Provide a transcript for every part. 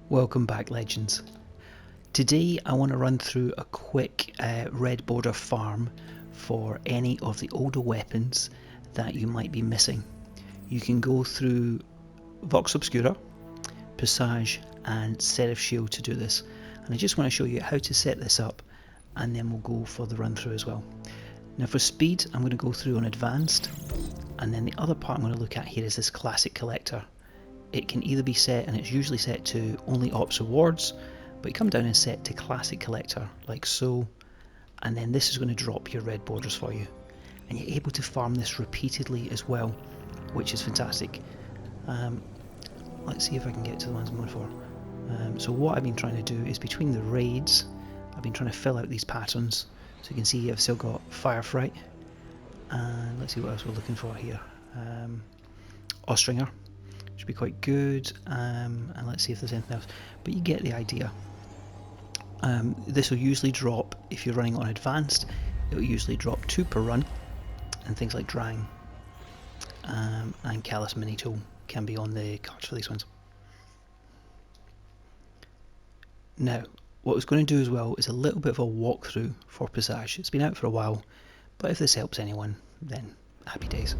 Welcome back, Legends. Today I want to run through a quick red border farm for any of the older weapons that you might be missing. You can go through Vox Obscura, Presage and Seraph Shield to do this, and I just want to show you how to set this up and then we'll go for the run through as well. Now for speed I'm going to go through on advanced, and then the other part I'm going to look at here is this classic collector. It can either be set, and it's usually set to only ops rewards, but you come down and set to classic collector like so, and then this is going to drop your red borders for you, and you're able to farm this repeatedly as well, which is fantastic. Let's see if I can get to the ones I'm going for. So what I've been trying to do is between the raids I've been trying to fill out these patterns, so you can see I've still got Firefright, and let's see what else we're looking for here. Ostringer should be quite good, and let's see if there's anything else, but you get the idea. This will usually drop, if you're running on advanced, it will usually drop 2 per run, and things like Drang and Callus Mini Tool can be on the cards for these ones. Now what I was going to do as well is a little bit of a walkthrough for Presage. It's been out for a while, but if this helps anyone, then happy days.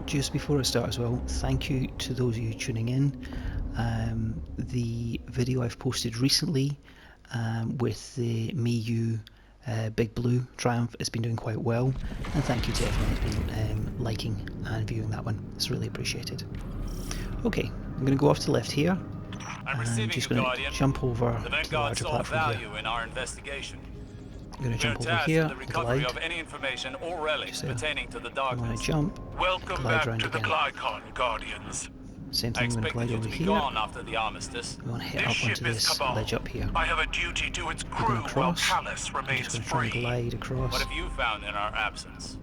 Just before I start as well, thank you to those of you tuning in. The video I've posted recently with the MiU Big Blue Triumph has been doing quite well, and thank you to everyone who's been liking and viewing that one. It's really appreciated. Okay, I'm going to go off to the left here, and just going to jump over to the larger platform here. I'm going to jump over here and glide. Just there. I'm going to jump and glide around again. Same thing, I'm going to glide over here. We want to hit up onto this ledge up here. I have a duty to its crew while Callus remains free. Glide across. What have you found in our absence?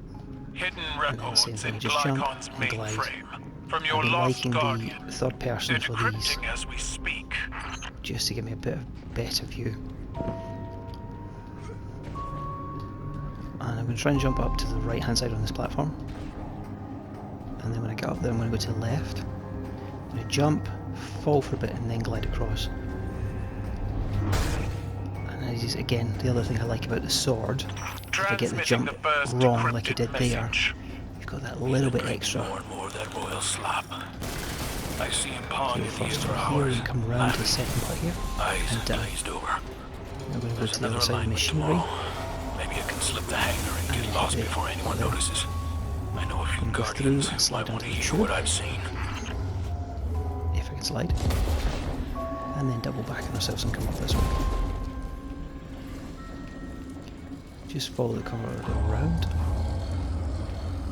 Hidden And then same records thing, in just jump Glycon's and glide. mainframe. From your I've been lost liking guardian. the third person for these, Decrypting as we speak. just to give me a bit of better view. And I'm going to try and jump up to the right hand side on this platform, and then when I get up there I'm going to go to the left. I'm going to jump, fall for a bit and then glide across. And I just, again, the other thing I like about the sword, if I get the jump wrong like I did there, you've got that little bit extra. More and more that royal slap. I see him pawn Okay, in first the one other here, hours. and come around to the second part here, Eyes and glazed over. I'm going to go There's to the other another side of alignment machinery. tomorrow. Maybe I can slip the hanger and get lost before anyone notices. I know a few Go through guardians and slide might want onto to the hear tube. what I've seen. If I can slide, and then double back on ourselves and come up this way. Just follow the corridor around.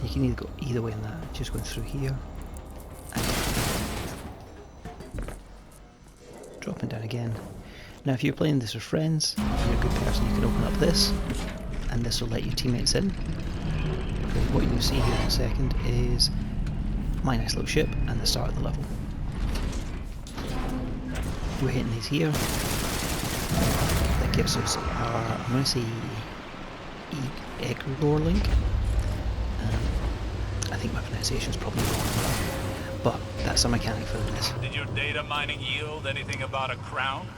You can either go either way in that, just going through here, and dropping down again. Now if you're playing this with friends, if you're a good person, you can open up this, and this will let your teammates in. Because what you'll see here in a second is my nice little ship and the start of the level. We're hitting these here. That gives us our, I'm going to say, Egregore link. I think my pronunciation is probably wrong, but that's a mechanic for this. Did your data mining yield anything about a crown?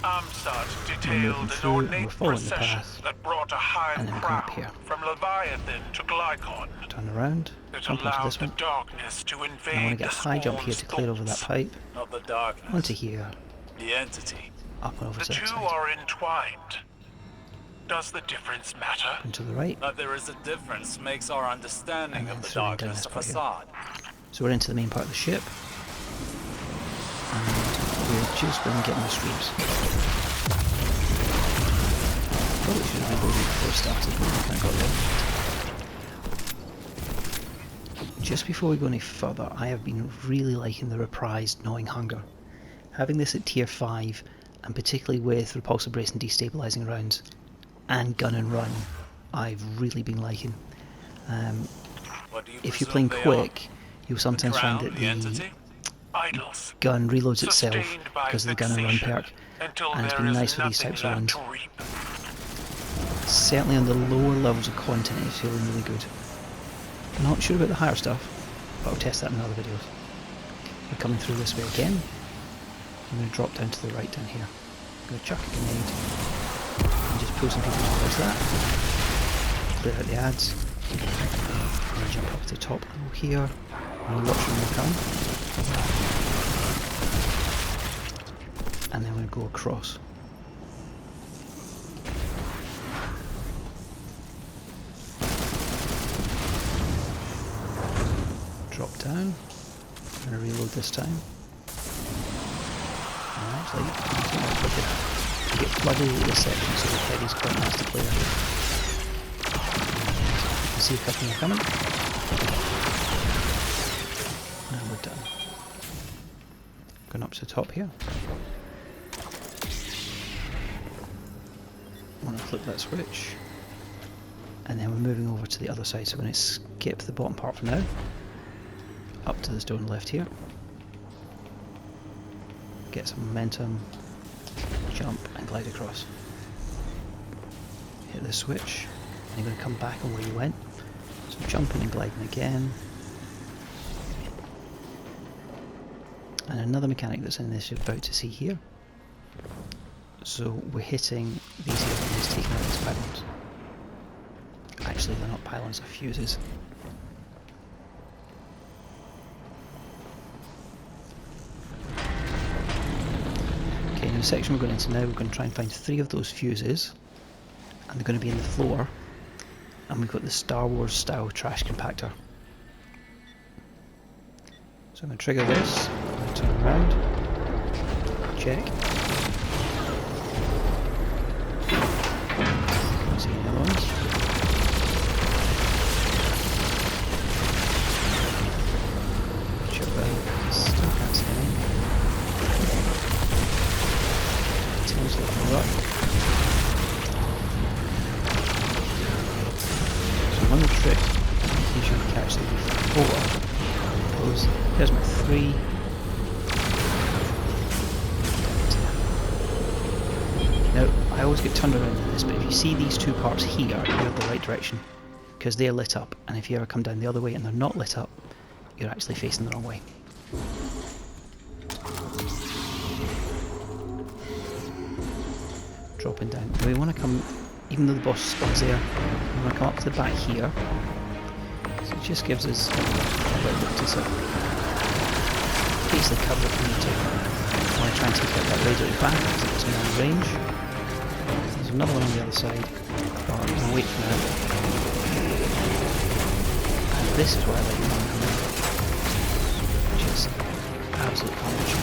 Amsat We're detailed moving an through and we're ornate following the procession path, that brought a high and then we come up crown here. from Leviathan to Glycon. Turn around, It jump onto allowed this the one. darkness to invade And I want to get a the high jump here to Spawn's clear over that thoughts. pipe, Not the darkness, onto here, the entity. up and over The to that two side. are entwined. Does the difference matter? And to the right. That there is a difference makes our understanding And then of the throwing down darkness a this part here. facade. So we're into the main part of the ship, and we're just going to get in the streams. Probably should have reloaded before it started, but I got there. Just before we go any further, I have been really liking the reprised Gnawing Hunger. Having this at tier 5, and particularly with Repulsor Brace and Destabilizing rounds, and Gun and Run, I've really been liking. What do you If you're presume playing they quick, you'll are? sometimes The find crown, that the entity? Idols. gun reloads itself Sustained by because of the gun and run fixation perk, until and it's there been is nice for these nothing types of runs. left to reap. Certainly on the lower levels of content it's feeling really good. Not sure about the higher stuff, but I'll test that in other videos. We're coming through this way again. I'm going to drop down to the right down here. I'm going to chuck a grenade and just pull some people towards that. Clear out the ads. I'm going to jump up to the top level here. I'm going to watch them come. And then I'm going to go across. Drop down. I'm going to reload this time. And actually, to get flooded with this section, so the heavy's quite nice to clear. You can see a couple more coming. And we're done. Going up to the top here. I'm going to flip that switch. And then we're moving over to the other side, so we're going to skip the bottom part for now. Up to this door on the left here. Get some momentum, jump and glide across. Hit the switch, and you're going to come back on where you went. So jumping and gliding again. And another mechanic that's in this you're about to see here. So we're hitting these here and just taking out these pylons. Actually they're not pylons, they're fuses. Okay, in the section we're going into now, we're going to try and find 3 of those fuses, and they're going to be in the floor, and we've got the Star Wars style trash compactor. So I'm going to trigger this, I'm going to turn around, check. Don't see any other ones. Check that, still can't see any. Tails looking right. So one trick, making sure you catch the 4. There's my 3. Now, I always get turned around in this, but if you see these 2 parts here, you're in the right direction, because they're lit up, and if you ever come down the other way and they're not lit up, you're actually facing the wrong way. Dropping down. Now we want to come, even though the boss spot's there, we want to come up to the back here, so it just gives us a bit to sort of basically cover it from the top. I want to try and take out that radar at the back because it's in range. There's another one on the other side, but I'm going to wait for that. And this is where I like the one coming in, which is absolute carnage.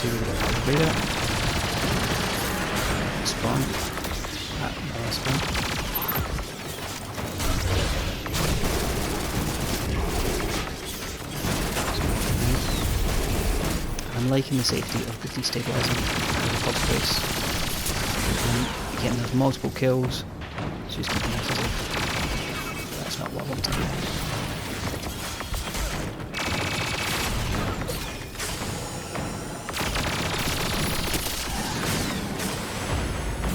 See we've got the radar. Spawn. Another spawn. I'm liking the safety of the destabilizing the pod space. Getting those multiple kills, it's just keeping us safe. That's not what I want to do.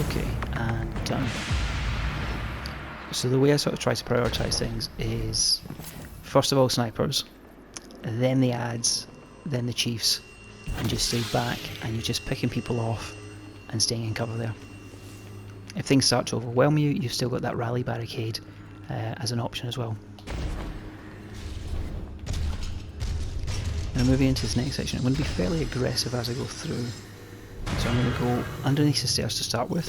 Okay, and done. So the way I sort of try to prioritise things is, first of all snipers, then the ads, then the chiefs, and just stay back and you're just picking people off and staying in cover there. If things start to overwhelm you, you've still got that rally barricade as an option as well. Now moving into this next section, I'm going to be fairly aggressive as I go through. So I'm going to go underneath the stairs to start with.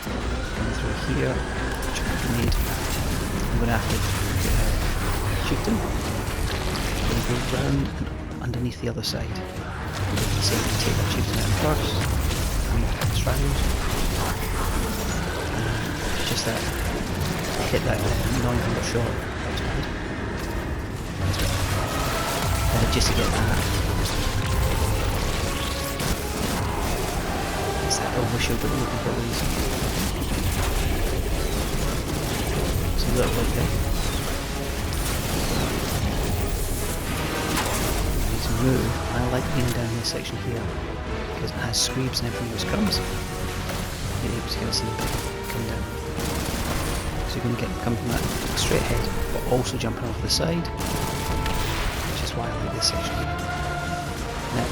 Going through here, chuck a grenade. I'm going to have to shoot them. I'm going to go round and underneath the other side. So you can take that chieftain out first, and straggles. Just that, hit that 900 shot. Just to get that. It's that overshield that we're looking for a reason. It's a little bit there. To move, I like being down this section here because as sweeps and everything else comes, you're able to kind of see them come down. So So you're going to get them come from that straight ahead, but also jumping off the side, which is why I like this section here. Now,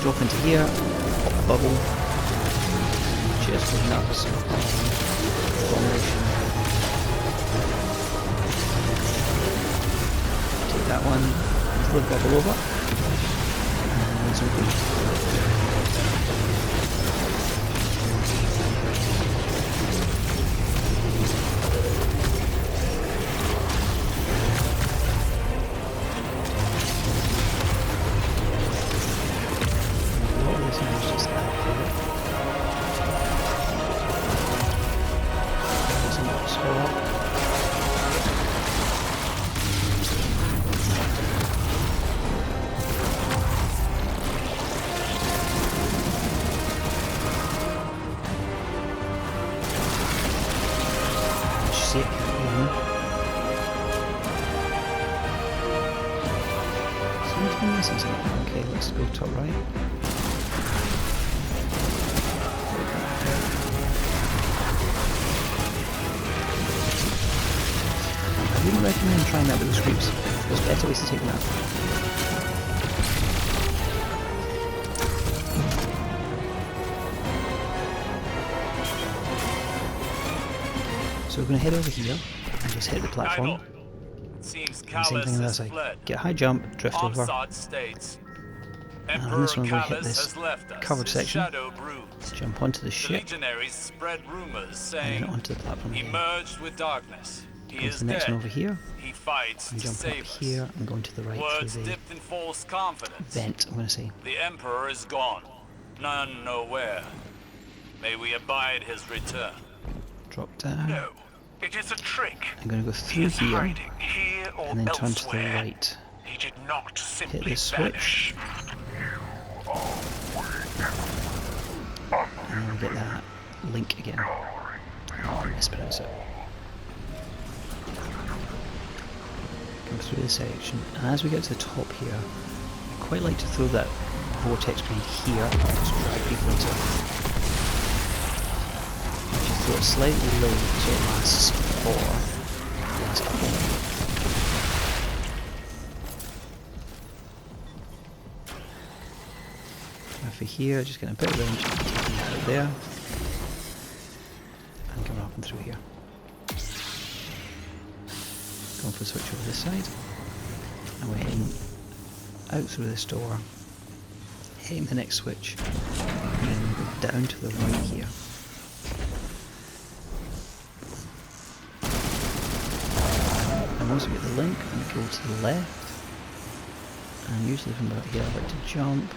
drop into here, pop a bubble, just for nuts, formation. Take that one, throw the bubble over, and some good. Okay, let's go top right. I wouldn't recommend trying that with the screws. There's better ways to take them out. So we're going to head over here and just hit the platform. Same thing on the other side. Get a high jump, drift over. And on this one we're going to hit this covered section, jump onto the ship, and then onto the platform again. Go to the next one over here, and jump up here and going to the right through the vent, I'm going to say. The Emperor is gone. None know where. May we abide his return. Drop down. No, it is a trick. I'm going to go through here, and then turn to the right. He did not simply hit this switch, and then we get that link again. I mispronounce it. Come through this section, and as we get to the top here, I quite like to throw that vortex grenade here, just drag people into it. Just throw it slightly low so it lasts for the last couple. For here, just getting a bit of range, taking it out there, and coming up and through here. Going for the switch over this side, and we're heading out through this door, hitting the next switch, and then we go down to the right here. And once we get the link, we go to the left, and usually from about here I like to jump,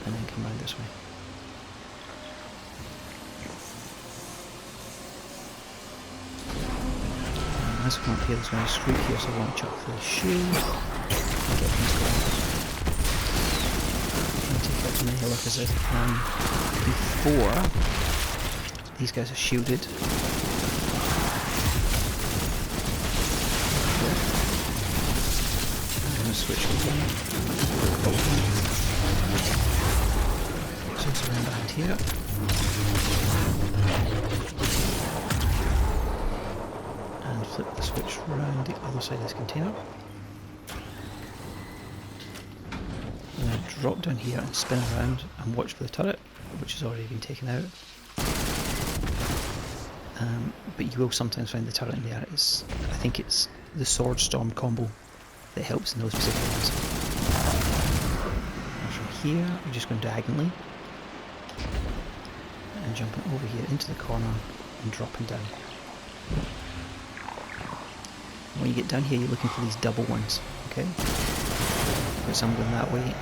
and then come round this way. And as we come up here, there's going to be a streak here, so I want to chuck the shield and get things going. And take out as many healers as I can before these guys are shielded. I'm going to switch over. Switch around behind here. And flip the switch around the other side of this container. I'm going to drop down here and spin around and watch for the turret, which has already been taken out. But you will sometimes find the turret in there. I think it's the Sword Storm combo that helps in those particular ones. And from here, we're just going diagonally and jumping over here into the corner and dropping down. When you get down here, you're looking for these double ones, okay? Get some going that way, and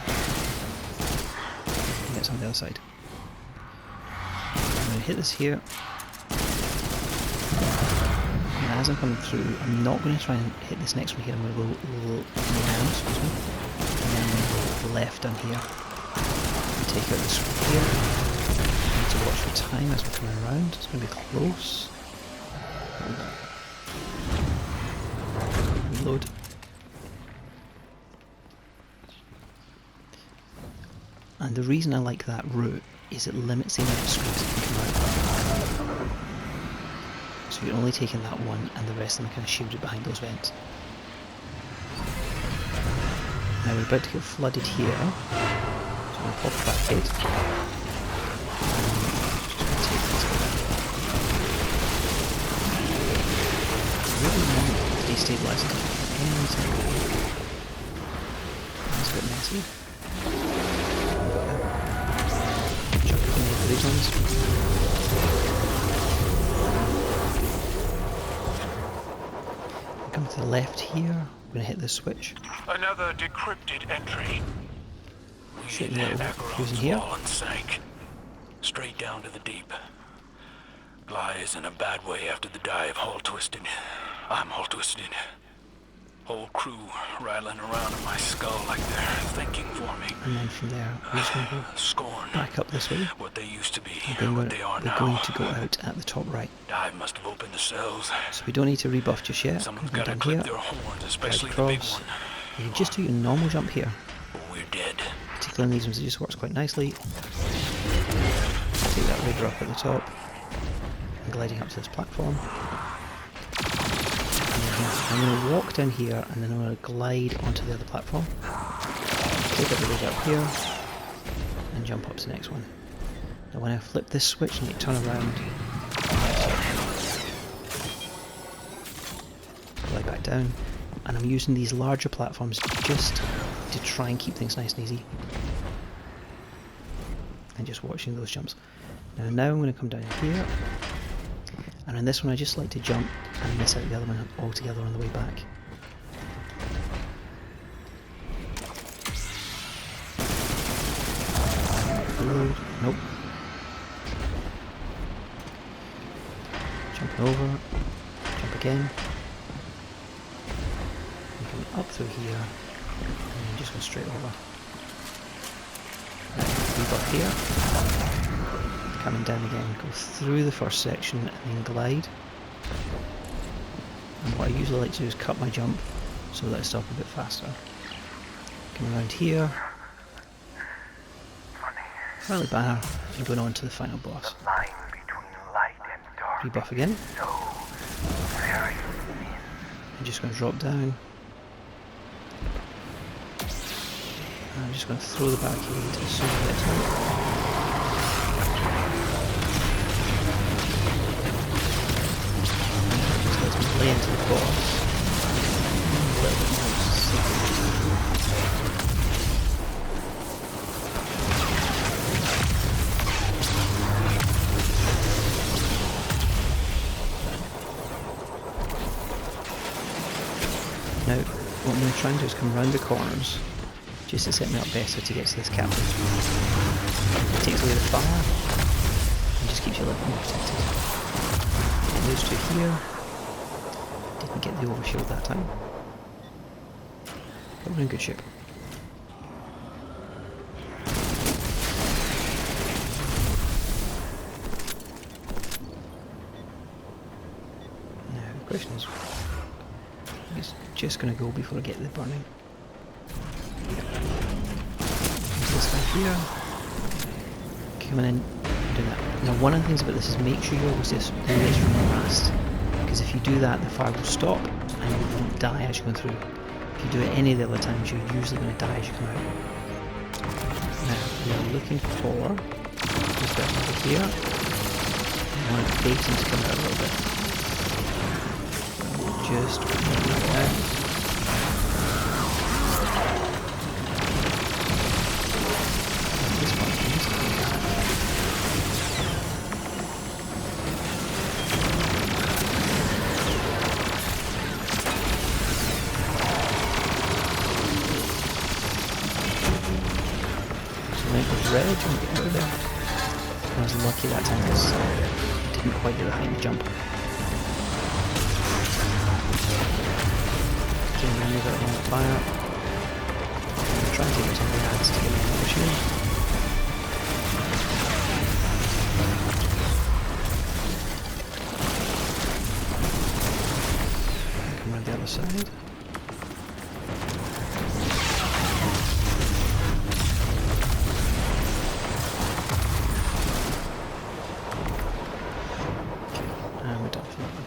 get some on the other side. I'm going to hit this here, and as I'm coming through, I'm not going to try and hit this next one here. I'm going to go around, excuse me, and then I'm going to go left down here and take out this one here. I need to watch for time as we're coming around. It's going to be close. Reload. And the reason I like that route is it limits the amount of screens that can come out. So you're only taking that one, and the rest of them are kind of shielded behind those vents. Now we're about to get flooded here, so I'm going to pop a back hit. Take this guy. I really want to destabilise it any second. That's a bit messy. Chuck a grenade for these ones. Come to the left here, we're going to hit this switch. Another decrypted entry. Shooting a little fuse in here. And sank. Straight down to the deep. Lies in a bad way after the dive, all twisted. I'm all twisted. Whole crew rattling around in my skull like they're thinking for me. And then from there, we're just going to go Scorn. back up this way. What they used to be, We're what they are now. going to go out at the top right. Dive must have opened the cells. So we don't need to rebuff just yet. Someone's We're got to down clip here. their horns, especially the Right big across. one. You can just do your normal jump here. We're dead. Particularly in these ones, it just works quite nicely. Take that raider up at the top. And gliding up to this platform. I'm going to walk down here and then I'm going to glide onto the other platform. Take up the raider up here. And jump up to the next one. Now when I flip this switch and you turn around, glide back down. And I'm using these larger platforms just to try and keep things nice and easy. And just watching those jumps. Now I'm going to come down here. And on this one I just like to jump and miss out the other one altogether on the way back. Reload. Nope. Jumping over. Jump again. And coming up through here. And then just go straight over. Move up here. Coming down again, go through the first section and then glide. And what I usually like to do is cut my jump so that I stop a bit faster. Come around here. Slightly banner and going on to the final boss. Rebuff again. I'm just going to drop down. And I'm just going to throw the barricade as soon as I get time. Lay into the boss. A little bit more secret. Now, what I'm going to try and do is come around the corners just to set me up better to get to this captain. It takes away the fire and just keeps you a little bit more protected. Get those two here. Didn't get the overshield that time. But we're in good shape. Now the question is, it's just going to go before I get the burning. There's this guy here. Coming in, doing that. Now one of the things about this is make sure you always just do this from last. Because if you do that, the fire will stop and you won't die as you go through. If you do it any of the other times, you're usually going to die as you come out. Now, we are looking for this bit over here. I want the basin to come out a little bit. Just bring that out. This one needs to come down. Red, trying to get out of there. I was lucky that time because I didn't quite get the height of the jump. Getting rid of that modifier. I'm trying to take it to the hands to get another shield. Come around the other side. And we're done for that one.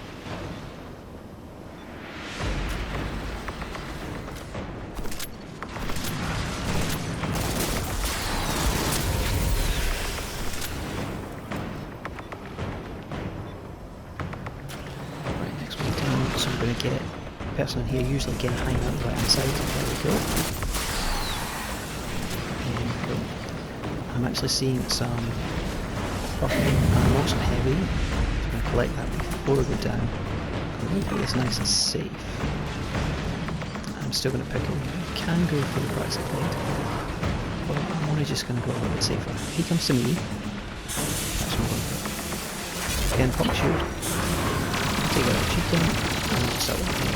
Right, next one down. So we're going to get the person in here, usually again hanging out the right hand side. There we go. I'm actually seeing some buffing and also heavy. I'm going to collect that before I go down. I'm going to get this nice and safe. I'm still going to pick it. I can go for the Presage blade, but I'm only just going to go a little bit safer. If he comes to me, that's what I'm going for. Again, pop shield. Take out the chieftain, and just start with him.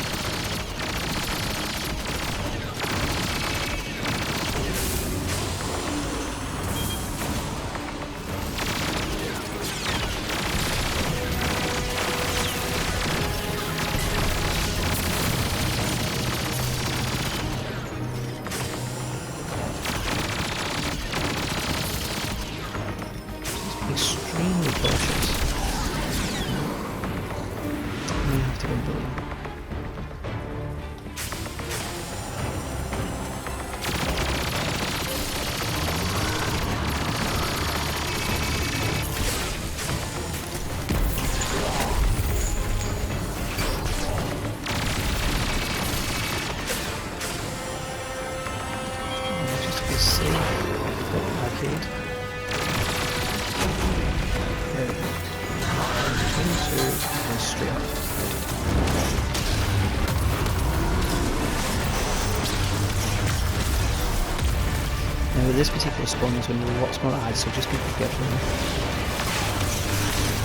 Extremely cautious. I'm going to have to go below. Just to be safe, I've got the arcade. There we go. 22 and straight up. Now with this particular spawn there's going to be lots more ads, so just be prepared for them.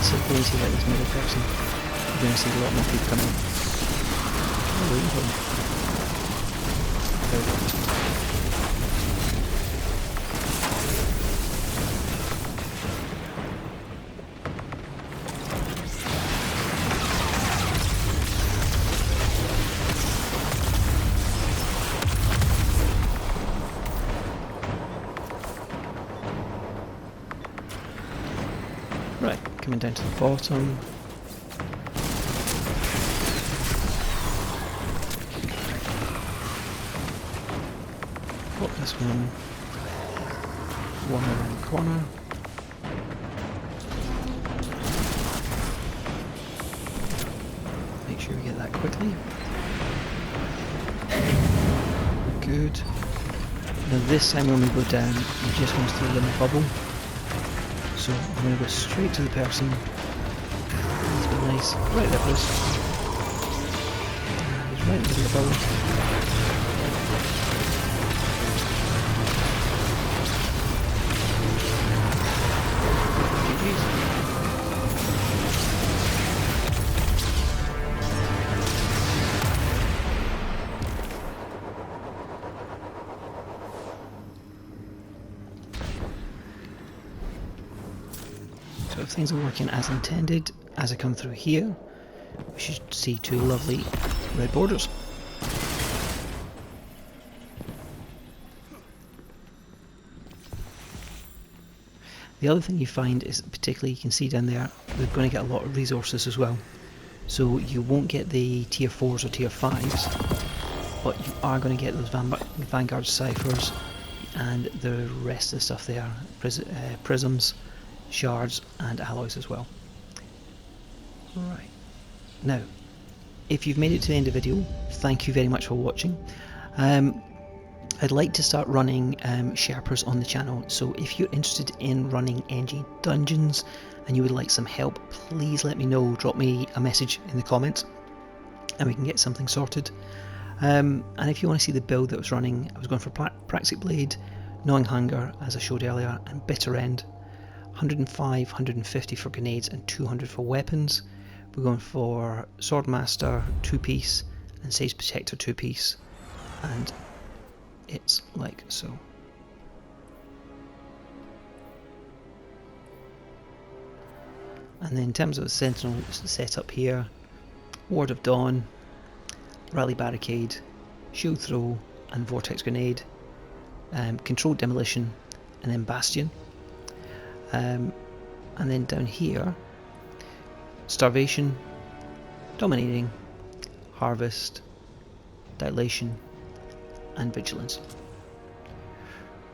So going to let this middle person, you're going to see a lot more people coming. Oh, wait for them. There we go. Right, coming down to the bottom. Pop this one around the corner. Make sure we get that quickly. Good. Now this time when we go down, we just want to throw in a bubble. So I'm going to go straight to the person. That's been nice. Right there, please. He's right into the bubble. So if things are working as intended, as I come through here, we should see two lovely red borders. The other thing you find is, particularly you can see down there, we're going to get a lot of resources as well. So you won't get the tier 4s or tier 5s, but you are going to get those Vanguard ciphers and the rest of the stuff there, prisms, shards and alloys as well. Right, now if you've made it to the end of the video, thank you very much for watching. I'd like to start running Sherpas on the channel, so if you're interested in running NG dungeons and you would like some help, please let me know, drop me a message in the comments and we can get something sorted. And if you want to see the build that I was running, I was going for Presage Blade, Gnawing Hunger as I showed earlier, and Bitter End. 105, 150 for grenades and 200 for weapons. We're going for Swordmaster 2-piece and Sage Protector 2-piece, and it's like so. And then in terms of the Sentinel setup here, Ward of Dawn, Rally Barricade, Shield Throw and Vortex Grenade, Controlled Demolition, and then Bastion. And then down here starvation, dominating, harvest, dilation, and vigilance.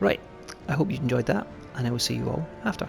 Right, I hope you enjoyed that, and I will see you all after.